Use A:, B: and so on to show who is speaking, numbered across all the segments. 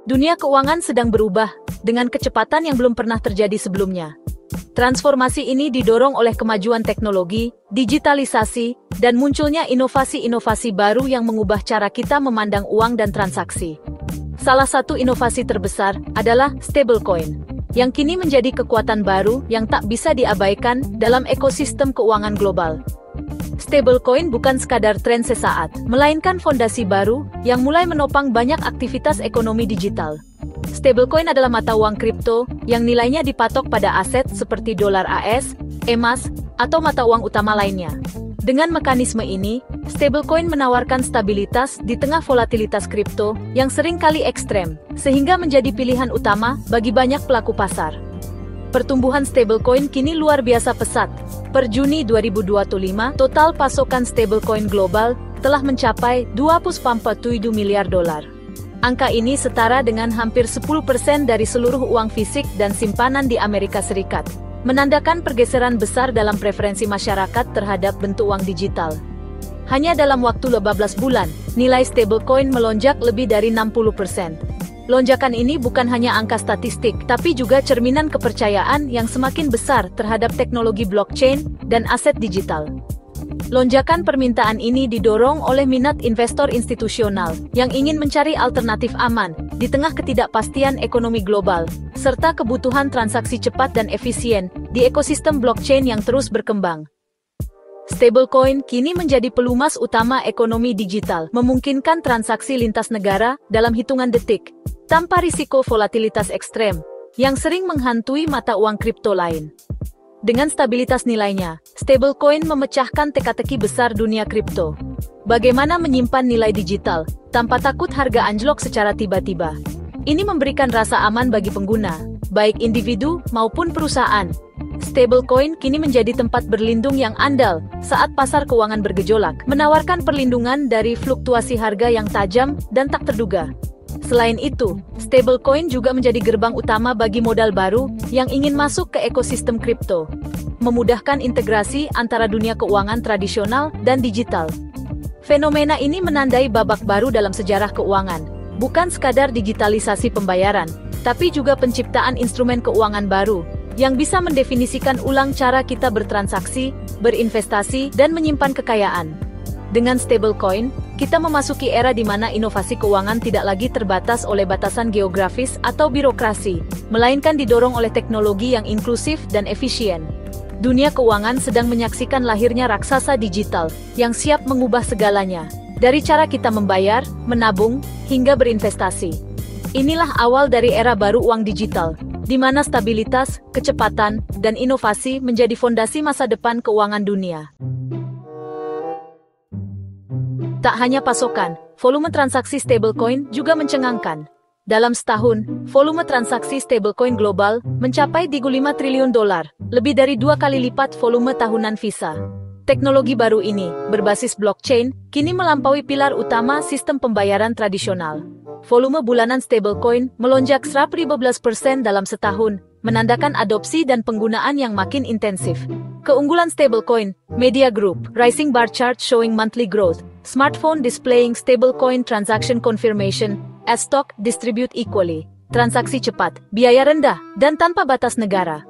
A: Dunia keuangan sedang berubah dengan kecepatan yang belum pernah terjadi sebelumnya. Transformasi ini didorong oleh kemajuan teknologi, digitalisasi, dan munculnya inovasi-inovasi baru yang mengubah cara kita memandang uang dan transaksi. Salah satu inovasi terbesar adalah stablecoin, yang kini menjadi kekuatan baru yang tak bisa diabaikan dalam ekosistem keuangan global. Stablecoin bukan sekadar tren sesaat, melainkan fondasi baru yang mulai menopang banyak aktivitas ekonomi digital. Stablecoin adalah mata uang kripto yang nilainya dipatok pada aset seperti dolar AS, emas, atau mata uang utama lainnya. Dengan mekanisme ini, stablecoin menawarkan stabilitas di tengah volatilitas kripto yang sering kali ekstrem, sehingga menjadi pilihan utama bagi banyak pelaku pasar. Pertumbuhan stablecoin kini luar biasa pesat. Per Juni 2025, total pasokan stablecoin global telah mencapai 20,47 miliar dolar. Angka ini setara dengan hampir 10% dari seluruh uang fisik dan simpanan di Amerika Serikat, menandakan pergeseran besar dalam preferensi masyarakat terhadap bentuk uang digital. Hanya dalam waktu 15 bulan, nilai stablecoin melonjak lebih dari 60%. Lonjakan ini bukan hanya angka statistik, tapi juga cerminan kepercayaan yang semakin besar terhadap teknologi blockchain dan aset digital. Lonjakan permintaan ini didorong oleh minat investor institusional yang ingin mencari alternatif aman di tengah ketidakpastian ekonomi global, serta kebutuhan transaksi cepat dan efisien di ekosistem blockchain yang terus berkembang. Stablecoin kini menjadi pelumas utama ekonomi digital, memungkinkan transaksi lintas negara dalam hitungan detik, tanpa risiko volatilitas ekstrem, yang sering menghantui mata uang kripto lain. Dengan stabilitas nilainya, stablecoin memecahkan teka-teki besar dunia kripto. Bagaimana menyimpan nilai digital, tanpa takut harga anjlok secara tiba-tiba? Ini memberikan rasa aman bagi pengguna, baik individu maupun perusahaan. Stablecoin kini menjadi tempat berlindung yang andal saat pasar keuangan bergejolak, menawarkan perlindungan dari fluktuasi harga yang tajam dan tak terduga. Selain itu, stablecoin juga menjadi gerbang utama bagi modal baru yang ingin masuk ke ekosistem kripto, memudahkan integrasi antara dunia keuangan tradisional dan digital. Fenomena ini menandai babak baru dalam sejarah keuangan, bukan sekadar digitalisasi pembayaran, tapi juga penciptaan instrumen keuangan baru yang bisa mendefinisikan ulang cara kita bertransaksi, berinvestasi, dan menyimpan kekayaan. Dengan stablecoin, kita memasuki era di mana inovasi keuangan tidak lagi terbatas oleh batasan geografis atau birokrasi, melainkan didorong oleh teknologi yang inklusif dan efisien. Dunia keuangan sedang menyaksikan lahirnya raksasa digital yang siap mengubah segalanya, dari cara kita membayar, menabung, hingga berinvestasi. Inilah awal dari era baru uang digital, di mana stabilitas, kecepatan, dan inovasi menjadi fondasi masa depan keuangan dunia. Tak hanya pasokan, volume transaksi stablecoin juga mencengangkan. Dalam setahun, volume transaksi stablecoin global mencapai 35 triliun dolar, lebih dari 2 kali lipat volume tahunan Visa. Teknologi baru ini, berbasis blockchain, kini melampaui pilar utama sistem pembayaran tradisional. Volume bulanan stablecoin melonjak 115% dalam setahun, menandakan adopsi dan penggunaan yang makin intensif. Keunggulan stablecoin, Media Group, rising bar chart showing monthly growth, smartphone displaying stablecoin transaction confirmation, as stock distribute equally, transaksi cepat, biaya rendah, dan tanpa batas negara.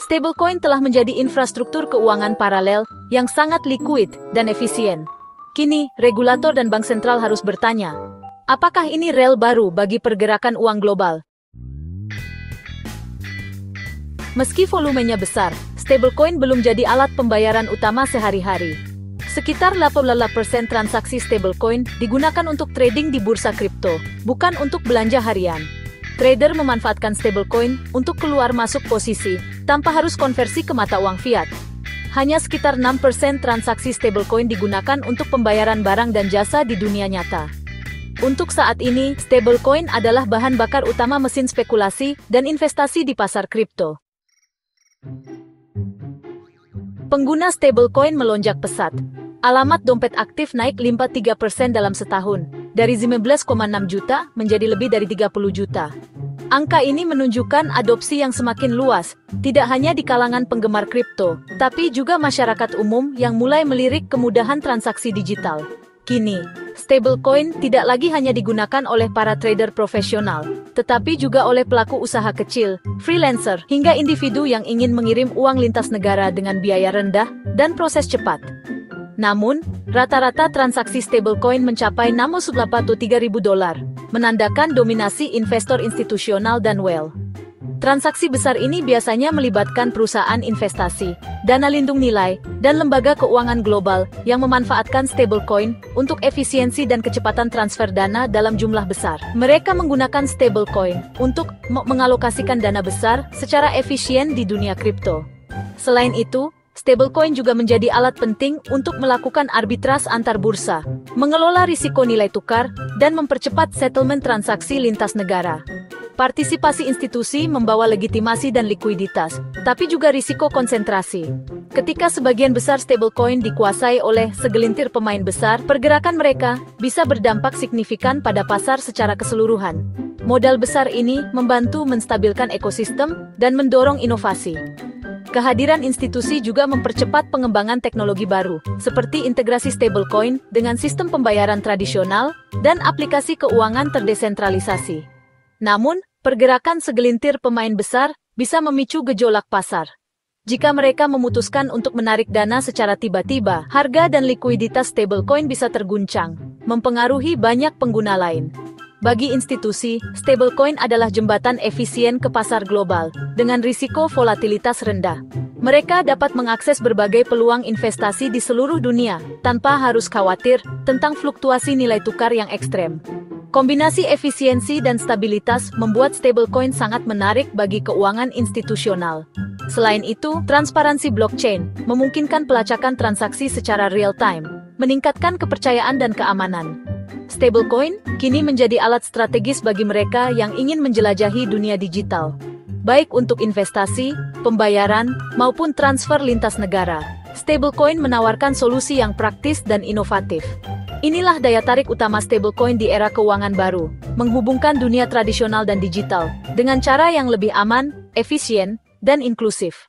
A: Stablecoin telah menjadi infrastruktur keuangan paralel yang sangat liquid dan efisien. Kini, regulator dan bank sentral harus bertanya, apakah ini rel baru bagi pergerakan uang global? Meski volumenya besar, stablecoin belum jadi alat pembayaran utama sehari-hari. Sekitar 88% transaksi stablecoin digunakan untuk trading di bursa kripto, bukan untuk belanja harian. Trader memanfaatkan stablecoin untuk keluar masuk posisi, tanpa harus konversi ke mata uang fiat. Hanya sekitar 6% transaksi stablecoin digunakan untuk pembayaran barang dan jasa di dunia nyata. Untuk saat ini, stablecoin adalah bahan bakar utama mesin spekulasi dan investasi di pasar kripto. Pengguna stablecoin melonjak pesat. Alamat dompet aktif naik 53% dalam setahun, dari 19,6 juta menjadi lebih dari 30 juta. Angka ini menunjukkan adopsi yang semakin luas, tidak hanya di kalangan penggemar kripto, tapi juga masyarakat umum yang mulai melirik kemudahan transaksi digital. Kini, stablecoin tidak lagi hanya digunakan oleh para trader profesional, tetapi juga oleh pelaku usaha kecil, freelancer, hingga individu yang ingin mengirim uang lintas negara dengan biaya rendah dan proses cepat. Namun, rata-rata transaksi stablecoin mencapai $3.000, menandakan dominasi investor institusional dan whale. Transaksi besar ini biasanya melibatkan perusahaan investasi, dana lindung nilai, dan lembaga keuangan global yang memanfaatkan stablecoin untuk efisiensi dan kecepatan transfer dana dalam jumlah besar. Mereka menggunakan stablecoin untuk mengalokasikan dana besar secara efisien di dunia kripto. Selain itu, stablecoin juga menjadi alat penting untuk melakukan arbitrase antar bursa, mengelola risiko nilai tukar, dan mempercepat settlement transaksi lintas negara. Partisipasi institusi membawa legitimasi dan likuiditas, tapi juga risiko konsentrasi. Ketika sebagian besar stablecoin dikuasai oleh segelintir pemain besar, pergerakan mereka bisa berdampak signifikan pada pasar secara keseluruhan. Modal besar ini membantu menstabilkan ekosistem dan mendorong inovasi. Kehadiran institusi juga mempercepat pengembangan teknologi baru, seperti integrasi stablecoin dengan sistem pembayaran tradisional dan aplikasi keuangan terdesentralisasi. Namun, pergerakan segelintir pemain besar bisa memicu gejolak pasar. Jika mereka memutuskan untuk menarik dana secara tiba-tiba, harga dan likuiditas stablecoin bisa terguncang, mempengaruhi banyak pengguna lain. Bagi institusi, stablecoin adalah jembatan efisien ke pasar global, dengan risiko volatilitas rendah. Mereka dapat mengakses berbagai peluang investasi di seluruh dunia, tanpa harus khawatir tentang fluktuasi nilai tukar yang ekstrem. Kombinasi efisiensi dan stabilitas membuat stablecoin sangat menarik bagi keuangan institusional. Selain itu, transparansi blockchain memungkinkan pelacakan transaksi secara real-time, meningkatkan kepercayaan dan keamanan. Stablecoin kini menjadi alat strategis bagi mereka yang ingin menjelajahi dunia digital, baik untuk investasi, pembayaran, maupun transfer lintas negara. Stablecoin menawarkan solusi yang praktis dan inovatif. Inilah daya tarik utama stablecoin di era keuangan baru, menghubungkan dunia tradisional dan digital, dengan cara yang lebih aman, efisien, dan inklusif.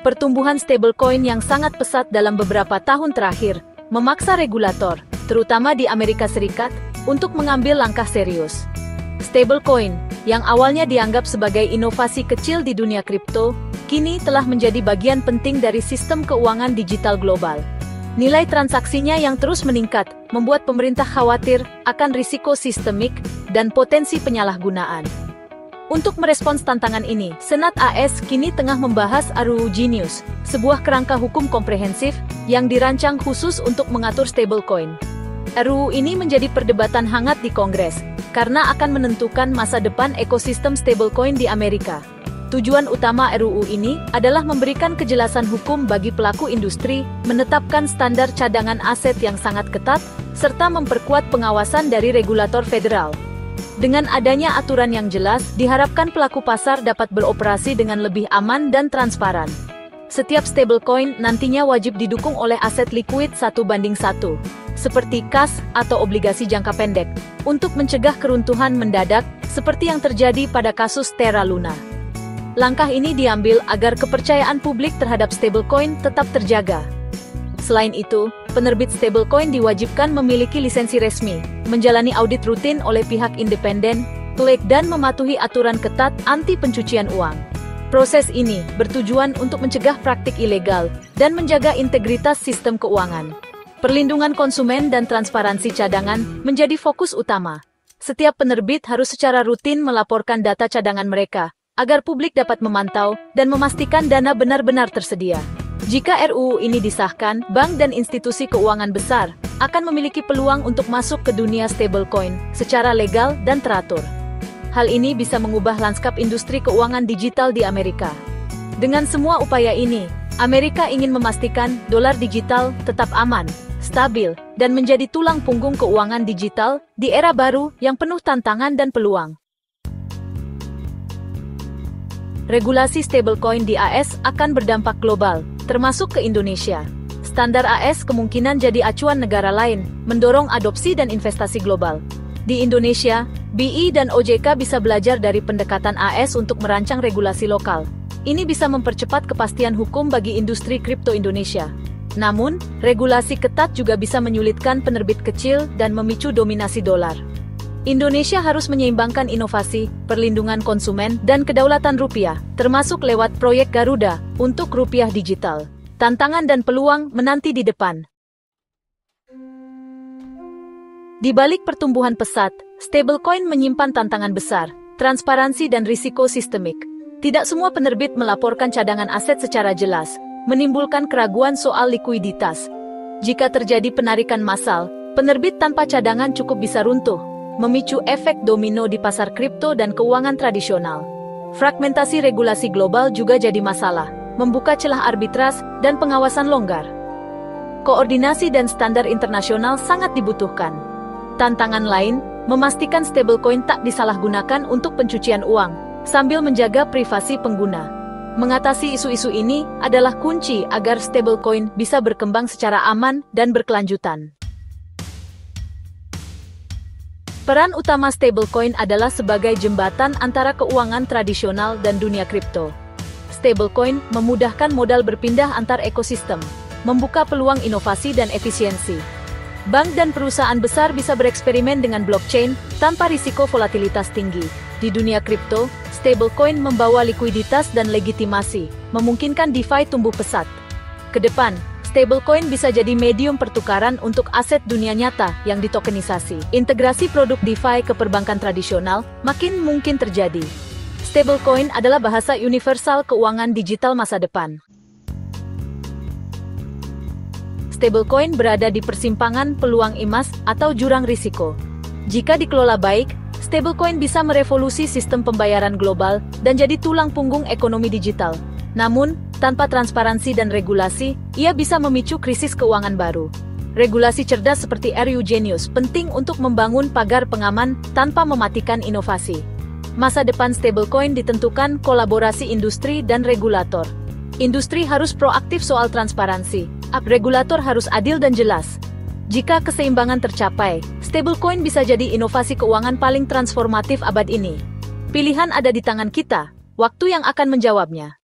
A: Pertumbuhan stablecoin yang sangat pesat dalam beberapa tahun terakhir, memaksa regulator, terutama di Amerika Serikat, untuk mengambil langkah serius. Stablecoin, yang awalnya dianggap sebagai inovasi kecil di dunia kripto, kini telah menjadi bagian penting dari sistem keuangan digital global. Nilai transaksinya yang terus meningkat, membuat pemerintah khawatir akan risiko sistemik dan potensi penyalahgunaan. Untuk merespons tantangan ini, Senat AS kini tengah membahas RUU Genius, sebuah kerangka hukum komprehensif yang dirancang khusus untuk mengatur stablecoin. RUU ini menjadi perdebatan hangat di Kongres, karena akan menentukan masa depan ekosistem stablecoin di Amerika. Tujuan utama RUU ini adalah memberikan kejelasan hukum bagi pelaku industri, menetapkan standar cadangan aset yang sangat ketat, serta memperkuat pengawasan dari regulator federal. Dengan adanya aturan yang jelas, diharapkan pelaku pasar dapat beroperasi dengan lebih aman dan transparan. Setiap stablecoin nantinya wajib didukung oleh aset likuid 1:1, seperti kas atau obligasi jangka pendek, untuk mencegah keruntuhan mendadak, seperti yang terjadi pada kasus Terra Luna. Langkah ini diambil agar kepercayaan publik terhadap stablecoin tetap terjaga. Selain itu, penerbit stablecoin diwajibkan memiliki lisensi resmi, menjalani audit rutin oleh pihak independen, dan mematuhi aturan ketat anti pencucian uang. Proses ini bertujuan untuk mencegah praktik ilegal dan menjaga integritas sistem keuangan. Perlindungan konsumen dan transparansi cadangan menjadi fokus utama. Setiap penerbit harus secara rutin melaporkan data cadangan mereka, agar publik dapat memantau dan memastikan dana benar-benar tersedia. Jika RUU ini disahkan, bank dan institusi keuangan besar akan memiliki peluang untuk masuk ke dunia stablecoin secara legal dan teratur. Hal ini bisa mengubah lanskap industri keuangan digital di Amerika. Dengan semua upaya ini, Amerika ingin memastikan dolar digital tetap aman, stabil, dan menjadi tulang punggung keuangan digital di era baru yang penuh tantangan dan peluang. Regulasi stablecoin di AS akan berdampak global, termasuk ke Indonesia. Standar AS kemungkinan jadi acuan negara lain, mendorong adopsi dan investasi global. Di Indonesia, BI dan OJK bisa belajar dari pendekatan AS untuk merancang regulasi lokal. Ini bisa mempercepat kepastian hukum bagi industri kripto Indonesia. Namun, regulasi ketat juga bisa menyulitkan penerbit kecil dan memicu dominasi dolar. Indonesia harus menyeimbangkan inovasi, perlindungan konsumen, dan kedaulatan rupiah, termasuk lewat proyek Garuda untuk rupiah digital. Tantangan dan peluang menanti di depan. Di balik pertumbuhan pesat, stablecoin menyimpan tantangan besar, transparansi dan risiko sistemik. Tidak semua penerbit melaporkan cadangan aset secara jelas, menimbulkan keraguan soal likuiditas. Jika terjadi penarikan massal, penerbit tanpa cadangan cukup bisa runtuh, memicu efek domino di pasar kripto dan keuangan tradisional. Fragmentasi regulasi global juga jadi masalah, membuka celah arbitras dan pengawasan longgar. Koordinasi dan standar internasional sangat dibutuhkan. Tantangan lain, memastikan stablecoin tak disalahgunakan untuk pencucian uang, sambil menjaga privasi pengguna. Mengatasi isu-isu ini adalah kunci agar stablecoin bisa berkembang secara aman dan berkelanjutan. Peran utama stablecoin adalah sebagai jembatan antara keuangan tradisional dan dunia kripto. Stablecoin memudahkan modal berpindah antar ekosistem, membuka peluang inovasi dan efisiensi. Bank dan perusahaan besar bisa bereksperimen dengan blockchain tanpa risiko volatilitas tinggi. Di dunia kripto, stablecoin membawa likuiditas dan legitimasi, memungkinkan DeFi tumbuh pesat. Kedepan, stablecoin bisa jadi medium pertukaran untuk aset dunia nyata yang ditokenisasi. Integrasi produk DeFi ke perbankan tradisional makin mungkin terjadi. Stablecoin adalah bahasa universal keuangan digital masa depan. Stablecoin berada di persimpangan peluang emas atau jurang risiko. Jika dikelola baik, stablecoin bisa merevolusi sistem pembayaran global dan jadi tulang punggung ekonomi digital. Namun, tanpa transparansi dan regulasi, ia bisa memicu krisis keuangan baru. Regulasi cerdas seperti RU Genius penting untuk membangun pagar pengaman tanpa mematikan inovasi. Masa depan stablecoin ditentukan kolaborasi industri dan regulator. Industri harus proaktif soal transparansi, regulator harus adil dan jelas. Jika keseimbangan tercapai, stablecoin bisa jadi inovasi keuangan paling transformatif abad ini. Pilihan ada di tangan kita, waktu yang akan menjawabnya.